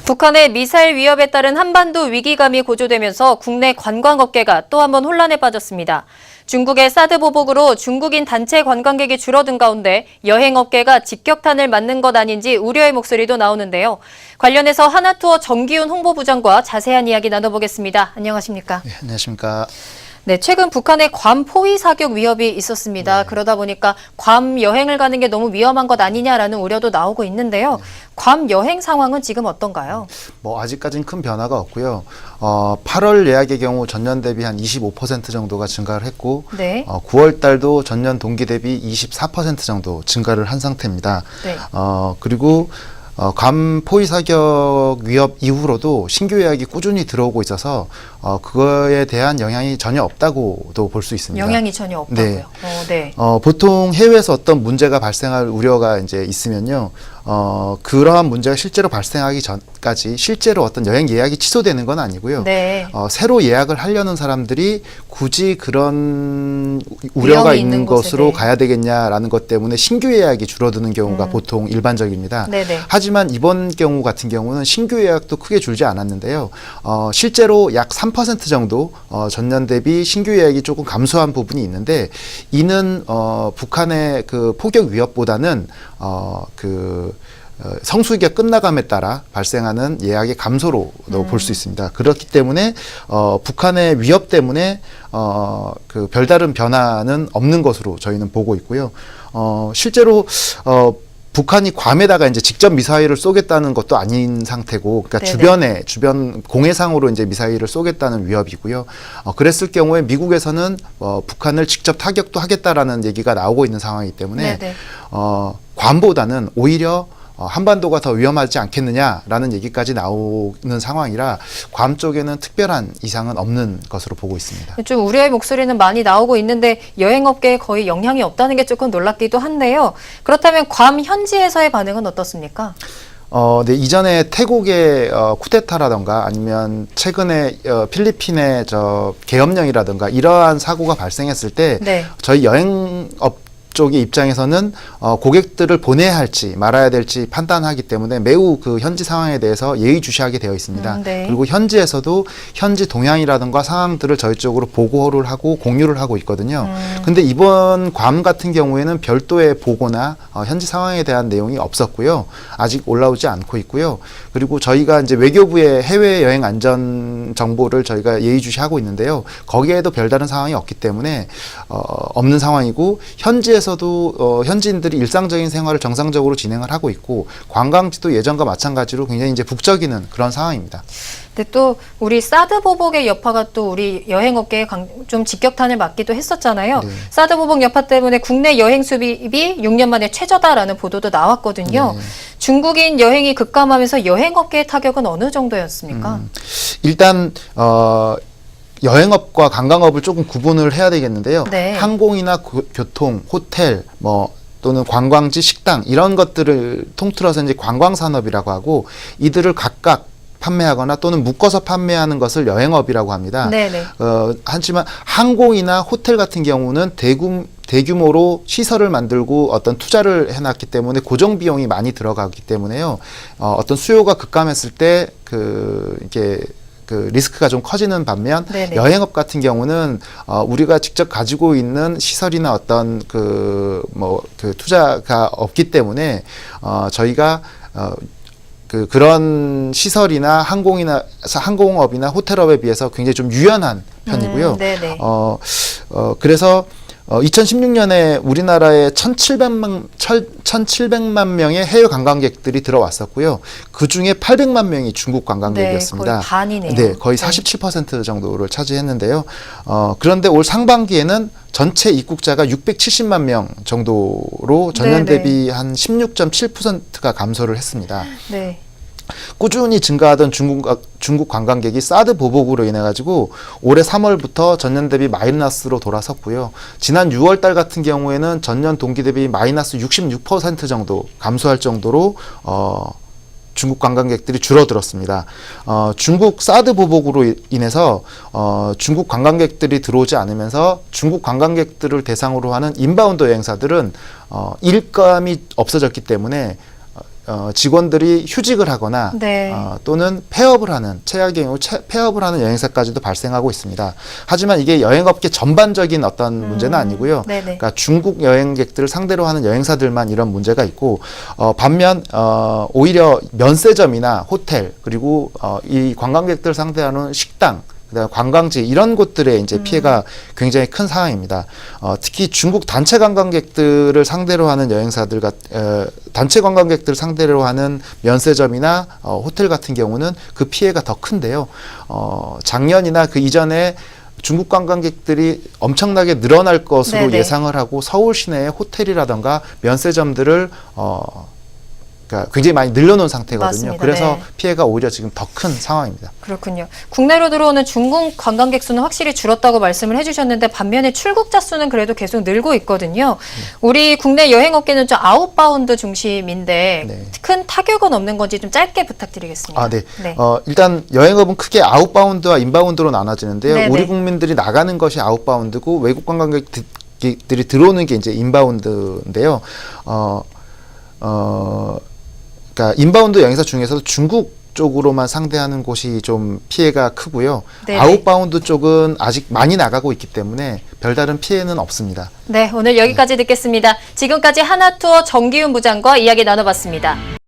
북한의 미사일 위협에 따른 한반도 위기감이 고조되면서 국내 관광업계가 또 한 번 혼란에 빠졌습니다. 중국의 사드 보복으로 중국인 단체 관광객이 줄어든 가운데 여행업계가 직격탄을 맞는 것 아닌지 우려의 목소리도 나오는데요. 관련해서 하나투어 정기훈 홍보부장과 자세한 이야기 나눠보겠습니다. 안녕하십니까? 네, 안녕하십니까? 네, 최근 북한의 괌 포위 사격 위협이 있었습니다. 네. 그러다 보니까 괌 여행을 가는 게 너무 위험한 것 아니냐라는 우려도 나오고 있는데요. 괌 여행 상황은 지금 어떤가요? 아직까지는 큰 변화가 없고요. 8월 예약의 경우 전년 대비 한 25% 정도가 증가를 했고, 네. 9월 달도 전년 동기 대비 24% 정도 증가를 한 상태입니다. 네. 그리고 괌 포위 사격 위협 이후로도 신규 예약이 꾸준히 들어오고 있어서 그거에 대한 영향이 전혀 없다고도 볼 수 있습니다. 영향이 전혀 없다고요? 네. 네. 보통 해외에서 어떤 문제가 발생할 우려가 이제 있으면요. 그러한 문제가 실제로 발생하기 전까지 실제로 어떤 여행 예약이 취소되는 건 아니고요. 네. 새로 예약을 하려는 사람들이 굳이 그런 우려가 있는 것으로 네. 가야 되겠냐라는 것 때문에 신규 예약이 줄어드는 경우가 보통 일반적입니다. 네네. 하지만 이번 경우 같은 경우는 신규 예약도 크게 줄지 않았는데요. 실제로 약 3% 정도 전년 대비 신규 예약이 조금 감소한 부분이 있는데 이는 북한의 그 포격 위협보다는 성수기가 끝나감에 따라 발생하는 예약의 감소로도 볼 수 있습니다. 그렇기 때문에 북한의 위협 때문에 그 별다른 변화는 없는 것으로 저희는 보고 있고요. 실제로 북한이 괌에다가 이제 직접 미사일을 쏘겠다는 것도 아닌 상태고, 그러니까 네네. 주변 공해상으로 이제 미사일을 쏘겠다는 위협이고요. 그랬을 경우에 미국에서는 북한을 직접 타격도 하겠다라는 얘기가 나오고 있는 상황이기 때문에 네네. 괌보다는 오히려 한반도가 더 위험하지 않겠느냐라는 얘기까지 나오는 상황이라 괌 쪽에는 특별한 이상은 없는 것으로 보고 있습니다. 좀 우려의 목소리는 많이 나오고 있는데 여행업계에 거의 영향이 없다는 게 조금 놀랍기도 한데요. 그렇다면 괌 현지에서의 반응은 어떻습니까? 네, 이전에 태국의 쿠데타라던가 아니면 최근에 필리핀의 계엄령이라던가 이러한 사고가 발생했을 때 네. 저희 여행업 쪽의 입장에서는 고객들을 보내야 할지 말아야 될지 판단하기 때문에 매우 그 현지 상황에 대해서 예의주시하게 되어 있습니다. 네. 그리고 현지에서도 현지 동향이라든가 상황들을 저희 쪽으로 보고를 하고 공유를 하고 있거든요. 근데 이번 괌 같은 경우에는 별도의 보고나 현지 상황에 대한 내용이 없었고요. 아직 올라오지 않고 있고요. 그리고 저희가 이제 외교부의 해외 여행 안전 정보를 저희가 예의주시하고 있는데요. 거기에도 별다른 상황이 없기 때문에 없는 상황이고 현지에서도 현지인들이 일상적인 생활을 정상적으로 진행을 하고 있고 관광지도 예전과 마찬가지로 굉장히 이제 북적이는 그런 상황입니다. 근데 또 우리 사드 보복의 여파가 또 우리 여행업계에 좀 직격탄을 맞기도 했었잖아요. 네. 사드 보복 여파 때문에 국내 여행 수입이 6년 만에 최저다라는 보도도 나왔거든요. 네. 중국인 여행이 급감하면서 여행업계의 타격은 어느 정도였습니까? 일단 여행업과 관광업을 조금 구분을 해야 되겠는데요. 네. 항공이나 교통, 호텔, 또는 관광지, 식당 이런 것들을 통틀어서 이제 관광산업이라고 하고 이들을 각각 판매하거나 또는 묶어서 판매하는 것을 여행업이라고 합니다. 네네. 하지만 항공이나 호텔 같은 경우는 대규모로 시설을 만들고 어떤 투자를 해놨기 때문에 고정 비용이 많이 들어가기 때문에요. 어떤 수요가 급감했을 때 이게 리스크가 좀 커지는 반면 네네. 여행업 같은 경우는 우리가 직접 가지고 있는 시설이나 어떤 투자가 없기 때문에 저희가 그런 시설이나 항공업이나 호텔업에 비해서 굉장히 좀 유연한 편이고요. 네네. 그래서 2016년에 우리나라에 1,700만 명의 해외 관광객들이 들어왔었고요. 그 중에 800만 명이 중국 관광객이었습니다. 네, 거의 반이네요. 네, 거의 47% 정도를 차지했는데요. 그런데 올 상반기에는 전체 입국자가 670만 명 정도로 전년 네네. 대비 한 16.7%가 감소를 했습니다. 네. 꾸준히 증가하던 중국 관광객이 사드 보복으로 인해 가지고 올해 3월부터 전년 대비 마이너스로 돌아섰고요. 지난 6월 달 같은 경우에는 전년 동기 대비 마이너스 66% 정도 감소할 정도로 중국 관광객들이 줄어들었습니다. 중국 사드 보복으로 인해서 중국 관광객들이 들어오지 않으면서 중국 관광객들을 대상으로 하는 인바운드 여행사들은 일감이 없어졌기 때문에 직원들이 휴직을 하거나 네. 또는 폐업을 하는 최악의 경우 폐업을 하는 여행사까지도 발생하고 있습니다. 하지만 이게 여행업계 전반적인 어떤 문제는 아니고요. 네네. 그러니까 중국 여행객들을 상대로 하는 여행사들만 이런 문제가 있고 반면 오히려 면세점이나 호텔 그리고 이 관광객들 상대하는 식당 그다음에 관광지 이런 곳들에 이제 피해가 굉장히 큰 상황입니다. 특히 중국 단체 관광객들을 상대로 하는 여행사들 단체 관광객들을 상대로 하는 면세점이나 호텔 같은 경우는 그 피해가 더 큰데요. 작년이나 그 이전에 중국 관광객들이 엄청나게 늘어날 것으로 네네. 예상을 하고 서울 시내의 호텔이라던가 면세점들을 그러니까 굉장히 많이 늘려놓은 상태거든요. 맞습니다. 그래서 네. 피해가 오히려 지금 더 큰 상황입니다. 그렇군요. 국내로 들어오는 중국 관광객 수는 확실히 줄었다고 말씀을 해주셨는데 반면에 출국자 수는 그래도 계속 늘고 있거든요. 우리 국내 여행업계는 좀 아웃바운드 중심인데 네. 큰 타격은 없는 건지 좀 짧게 부탁드리겠습니다. 네. 네. 일단 여행업은 크게 아웃바운드와 인바운드로 나눠지는데요. 네네. 우리 국민들이 나가는 것이 아웃바운드고 외국 관광객들이 들어오는 게 이제 인바운드인데요. 그러니까 인바운드 여행사 중에서도 중국 쪽으로만 상대하는 곳이 좀 피해가 크고요. 네네. 아웃바운드 쪽은 아직 많이 나가고 있기 때문에 별다른 피해는 없습니다. 네, 오늘 여기까지 듣겠습니다. 지금까지 하나투어 정기훈 부장과 이야기 나눠봤습니다.